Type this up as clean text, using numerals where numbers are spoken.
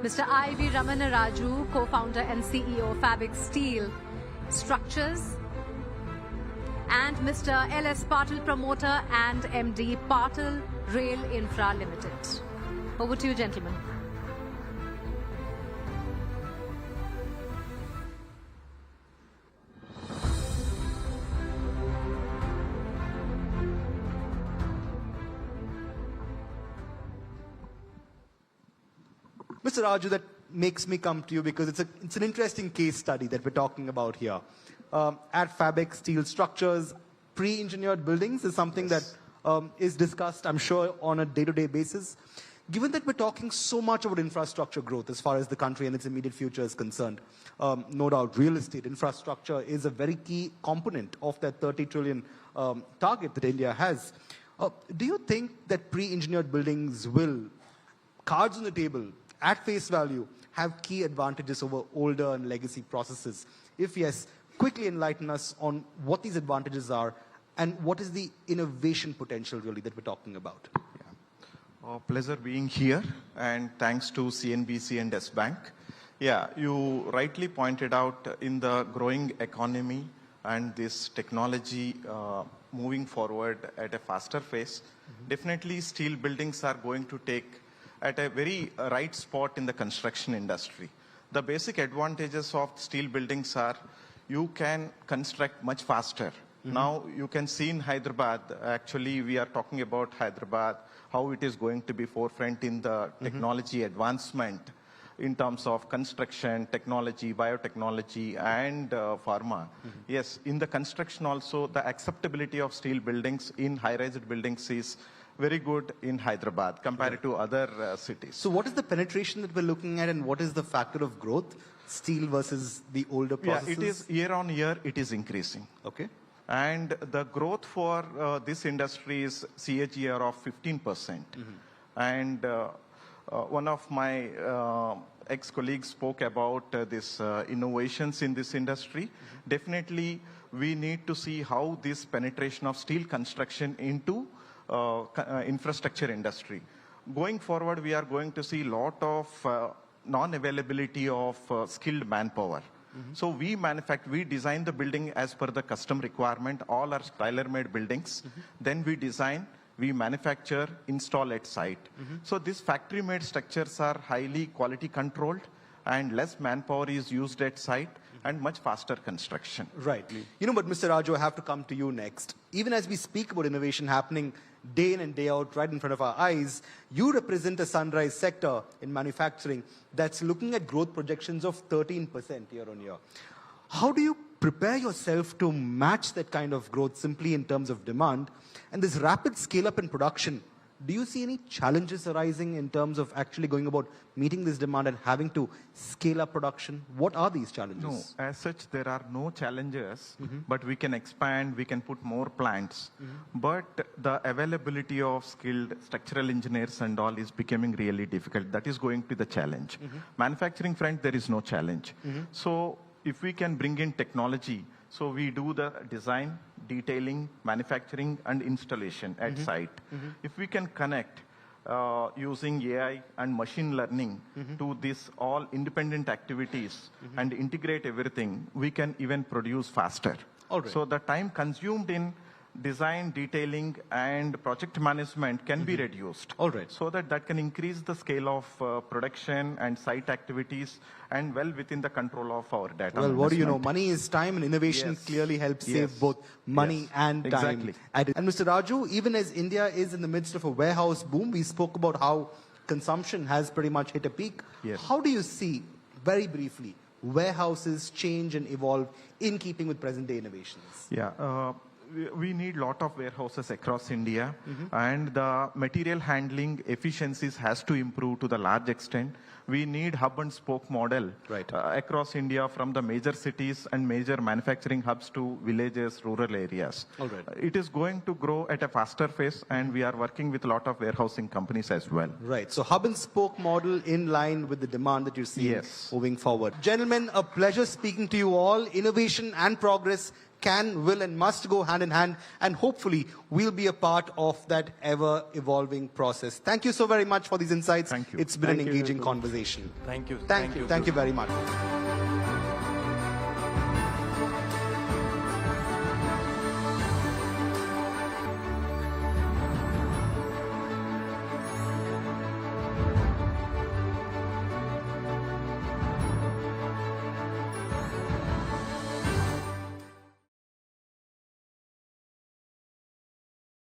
Mr. I.V. Ramana Raju, co-founder and CEO Fabex Steel Structures, and Mr. L.S. Patil, promoter and MD, Patil Rail Infra Limited. Over to you, gentlemen. Mr. Raju, that makes me come to you because it's an interesting case study that we're talking about here. At Fabex Steel Structures, pre-engineered buildings is something that is discussed, I'm sure, on a day-to-day basis. Given that we're talking so much about infrastructure growth as far as the country and its immediate future is concerned, no doubt real estate infrastructure is a very key component of that 30 trillion target that India has. Do you think that pre-engineered buildings will, cards on the table, at face value, have key advantages over older and legacy processes? If yes, quickly enlighten us on what these advantages are and what is the innovation potential really that we're talking about. Pleasure being here, and thanks to CNBC and S-Bank. Yeah, you rightly pointed out in the growing economy and this technology moving forward at a faster pace, definitely steel buildings are going to take at a very right spot in the construction industry. The basic advantages of steel buildings are you can construct much faster. Now you can see in Hyderabad, actually we are talking about Hyderabad, how it is going to be forefront in the technology advancement in terms of construction, technology, biotechnology, and pharma. Yes, in the construction also, the acceptability of steel buildings in high-rise buildings is very good in Hyderabad compared to other cities. So what is the penetration that we're looking at and what is the factor of growth, steel versus the older processes? Yeah, it is year on year, it is increasing. Okay. And the growth for this industry is CAGR of 15%. And one of my ex-colleagues spoke about this innovations in this industry. Definitely, we need to see how this penetration of steel construction into infrastructure industry. Going forward, we are going to see a lot of non-availability of skilled manpower. So we design the building as per the custom requirement. All are tailor-made buildings. Then we design, we manufacture, install at site. So these factory-made structures are highly quality controlled and less manpower is used at site and much faster construction. Right. You know, but Mr. Raju, I have to come to you next. Even as we speak about innovation happening day in and day out right in front of our eyes, you represent a sunrise sector in manufacturing that's looking at growth projections of 13% year on year. How do you prepare yourself to match that kind of growth simply in terms of demand? And this rapid scale up in production, do you see any challenges arising in terms of actually going about meeting this demand and having to scale up production? What are these challenges? No, as such, there are no challenges, but we can expand, we can put more plants. But the availability of skilled structural engineers and all is becoming really difficult. That is going to be the challenge. Manufacturing front, there is no challenge. So if we can bring in technology, so we do the design, detailing, manufacturing, and installation at site. If we can connect using AI and machine learning to this all independent activities and integrate everything, we can even produce faster. So the time consumed in design, detailing, and project management can be reduced. So that can increase the scale of production and site activities and well within the control of our data. Well, what do you know? Money is time, and innovation clearly helps save both money and time. Exactly. And Mr. Raju, even as India is in the midst of a warehouse boom, we spoke about how consumption has pretty much hit a peak. How do you see, very briefly, warehouses change and evolve in keeping with present-day innovations? Yeah. We need a lot of warehouses across India, and the material handling efficiencies has to improve to the large extent. We need hub and spoke model across India, from the major cities and major manufacturing hubs to villages, rural areas. It is going to grow at a faster pace, and we are working with a lot of warehousing companies as well. Right. So hub and spoke model in line with the demand that you see moving forward. Gentlemen, a pleasure speaking to you all. Innovation and progress can, will, and must go hand in hand, and hopefully we'll be a part of that ever-evolving process. Thank you so very much for these insights. Thank you. It's been an engaging conversation. Thank you. Thank you very much.